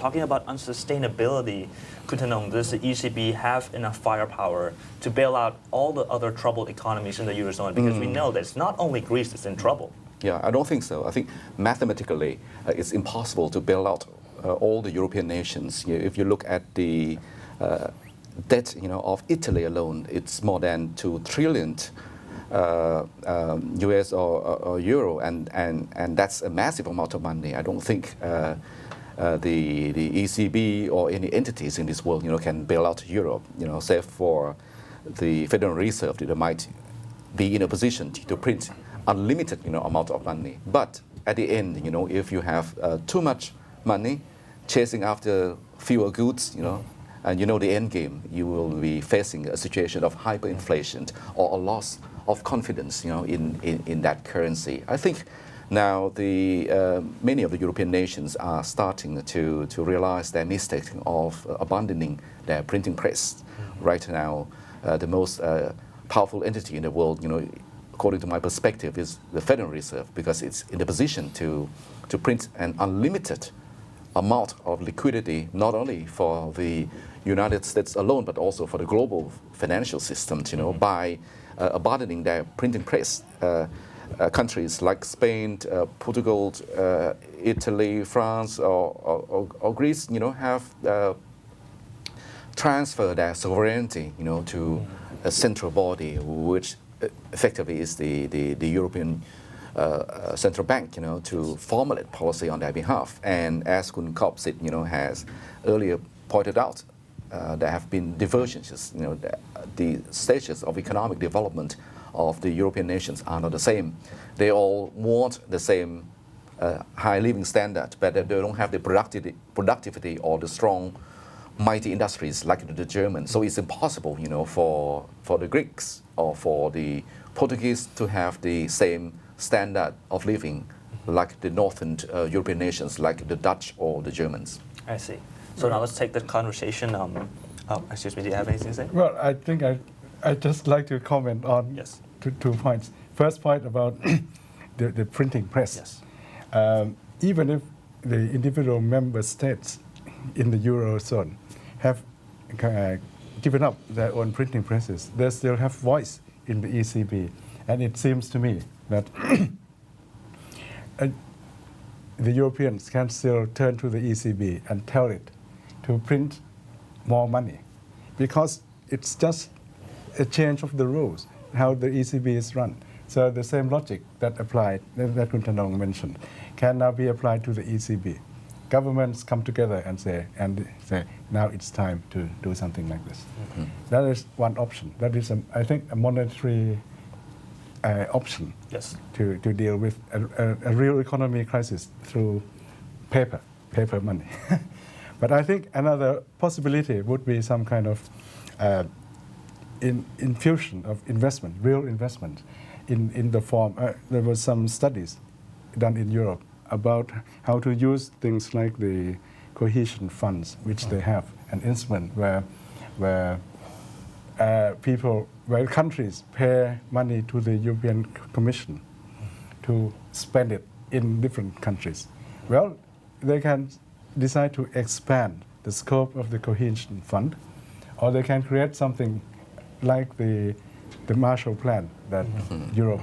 talking about unsustainability, Khanthong, does the ECB have enough firepower to bail out all the other troubled economies in the Eurozone? Because we know that it's not only Greece that's in trouble. Yeah, I don't think so. I think mathematically it's impossible to bail out all the European nations. If you look at the debt of Italy alone, it's more than 2 trillion US or euro, and that's a massive amount of money. I don't think the ECB or any entities in this world can bail out Europe, save for the Federal Reserve that might be in a position to print unlimited amount of money. But at the end, if you have too much money chasing after fewer goods, and the end game, you will be facing a situation of hyperinflation or a loss of confidence in that currency. I think now many of the European nations are starting to realize their mistake of abandoning their printing press. Right now, the most powerful entity in the world, according to my perspective, is the Federal Reserve, because it's in a position to print an unlimited amount of liquidity, not only for the United States alone, but also for the global financial system, by abandoning their printing press. Countries like Spain, Portugal, Italy, France, or Greece, have transferred their sovereignty, to a central body, which effectively is the European Central Bank, to formulate policy on their behalf. And as Kopsith, has earlier pointed out, there have been divergences. The stages of economic development of the European nations are not the same. They all want the same high living standard, but they don't have the productivity or the strong, mighty industries like the Germans. So it's impossible, for the Greeks or for the Portuguese to have the same standard of living like the northern European nations, like the Dutch or the Germans. I see. So now let's take the conversation. Excuse me, do you have anything to say? Well, I think I'd just like to comment on two points. First point about the printing press. Yes. Even if the individual member states in the Eurozone have given up their own printing presses, they still have voice in the ECB. And it seems to me that the Europeans can still turn to the ECB and tell it to print more money, because it's just a change of the rules, how the ECB is run. So the same logic that applied, that Thanong mentioned, can now be applied to the ECB. Governments come together and say, now it's time to do something like this. That is one option. That is, I think, a monetary option to deal with a real economy crisis through paper money. But I think another possibility would be some kind of infusion of investment, real investment, in the form. There were some studies done in Europe about how to use things like the cohesion funds, which they have, an instrument where countries pay money to the European Commission to spend it in different countries. Well, they can decide to expand the scope of the cohesion fund, or they can create something like the Marshall Plan that Europe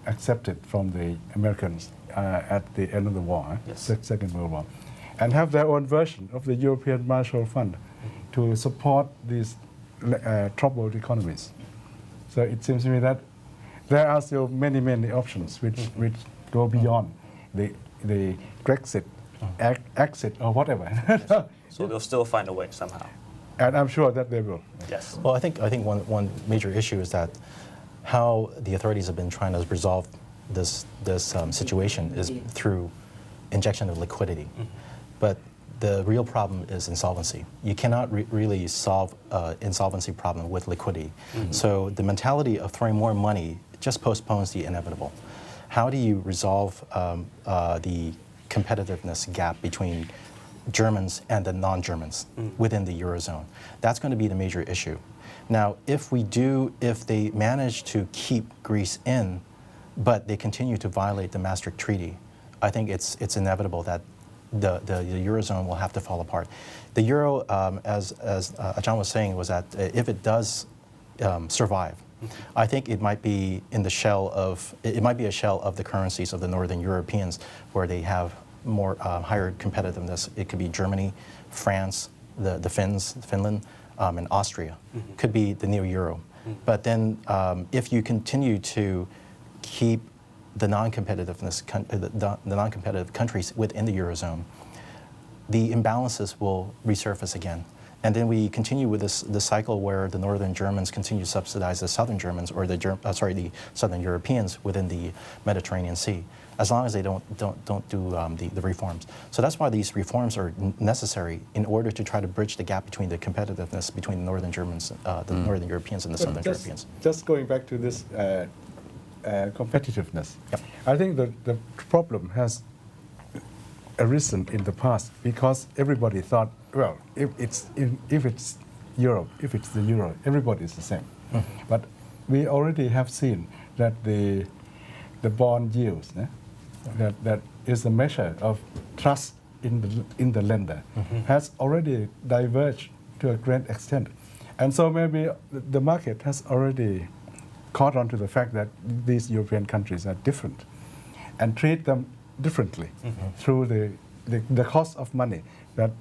accepted from the Americans at the end of the war, Second World War, and have their own version of the European Marshall Fund to support these troubled economies. So it seems to me that there are still many options which go beyond the Brexit, exit, or whatever. So they'll still find a way somehow. And I'm sure that they will. Yes. Well, I think one major issue is that how the authorities have been trying to resolve this situation is through injection of liquidity. But the real problem is insolvency. You cannot really solve insolvency problem with liquidity. So the mentality of throwing more money just postpones the inevitable. How do you resolve the competitiveness gap between Germans and the non-Germans within the Eurozone? That's going to be the major issue. Now, if they manage to keep Greece in, but they continue to violate the Maastricht Treaty, I think it's inevitable that the Eurozone will have to fall apart. The Euro, as Ajahn was saying, was that if it does survive, I think it might be in the shell of, it might be a shell of the currencies of the Northern Europeans where they have more higher competitiveness. It could be Germany, France, the Finland, and Austria. Could be the new Euro. But then if you continue to keep the non-competitiveness, the non-competitive countries within the Eurozone, the imbalances will resurface again. And then we continue with this cycle where the Northern Germans continue to subsidize the Southern Germans, or the Southern Europeans within the Mediterranean Sea, as long as they don't do the reforms. So that's why these reforms are necessary in order to try to bridge the gap between the competitiveness between the Northern Germans, the Northern Europeans, and the Southern Europeans. Just going back to this competitiveness, Yep. I think the problem has arisen in the past because everybody thought, well, if it's Europe, if it's the euro, everybody is the same. But we already have seen that the bond yields, that is a measure of trust in the lender, has already diverged to a great extent, and so maybe the market has already caught on to the fact that these European countries are different, and treat them differently through the cost of money that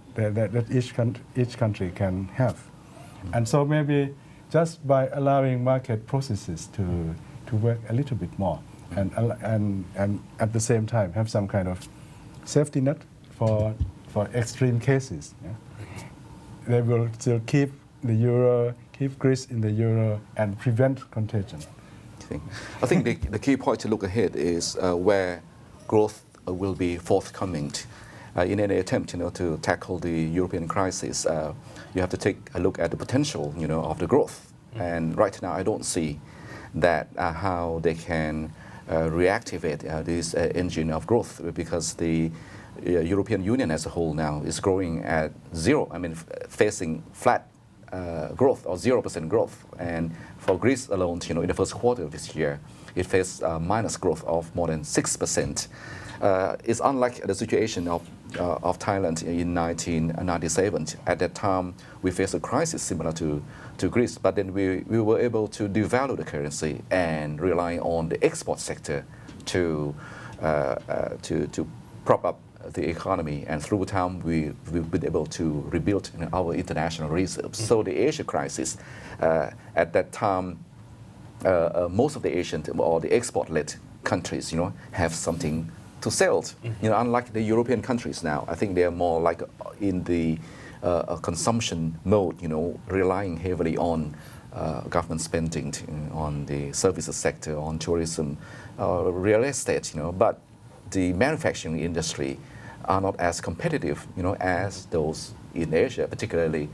each country can have. And so maybe just by allowing market processes to work a little bit more and at the same time have some kind of safety net for extreme cases, they will still keep the euro, keep Greece in the euro and prevent contagion. I think the key point to look ahead is where growth will be forthcoming. In any attempt, to tackle the European crisis, you have to take a look at the potential, of the growth. And right now, I don't see that how they can reactivate this engine of growth, because the European Union as a whole now is growing at zero. I mean, facing flat growth or 0% growth. And for Greece alone, in the first quarter of this year, it faced minus growth of more than 6%. It's unlike the situation of Thailand in 1997. At that time, we faced a crisis similar to Greece, but then we were able to devalue the currency and rely on the export sector to prop up the economy, and through time we've been able to rebuild our international reserves. So the Asia crisis, at that time, most of the Asian or the export-led countries, have something to sell. Unlike the European countries now, I think they are more like in the consumption mode, relying heavily on government spending, on the services sector, on tourism, real estate, But the manufacturing industry are not as competitive, as those in Asia, particularly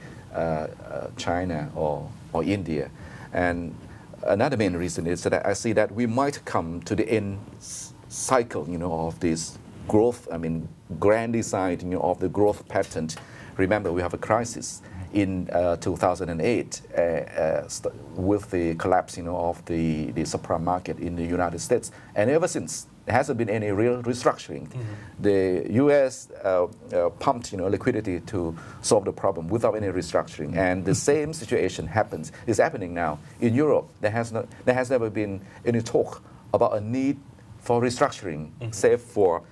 China or India. And another main reason is that I see that we might come to the end cycle, of this growth. I mean, grand design, of the growth pattern. Remember, we have a crisis in 2008 with the collapse, of the subprime market in the United States, and ever since there hasn't been any real restructuring. The U.S. pumped, liquidity to solve the problem without any restructuring, and the same situation is happening now in Europe. There has never been any talk about a need for restructuring, save for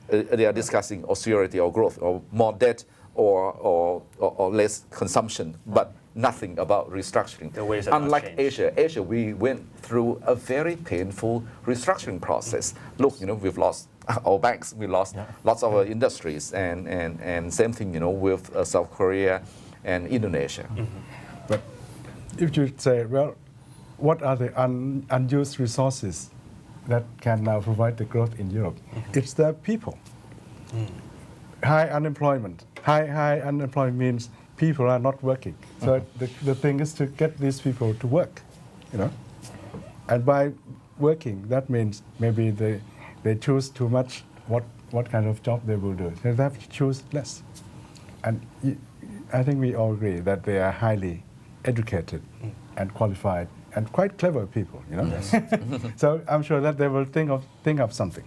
they are discussing austerity or growth or more debt or less consumption, but nothing about restructuring. Unlike Asia, we went through a very painful restructuring process. Look, we've lost our banks, we lost lots of our industries, and same thing, with South Korea and Indonesia. But if you say, well, what are the unused resources that can now provide the growth in Europe? It's the people. High unemployment. High unemployment means people are not working. So the thing is to get these people to work, And by working, that means maybe they choose too much what kind of job they will do. They have to choose less. And I think we all agree that they are highly educated and qualified and quite clever people, Yes. So I'm sure that they will think of something.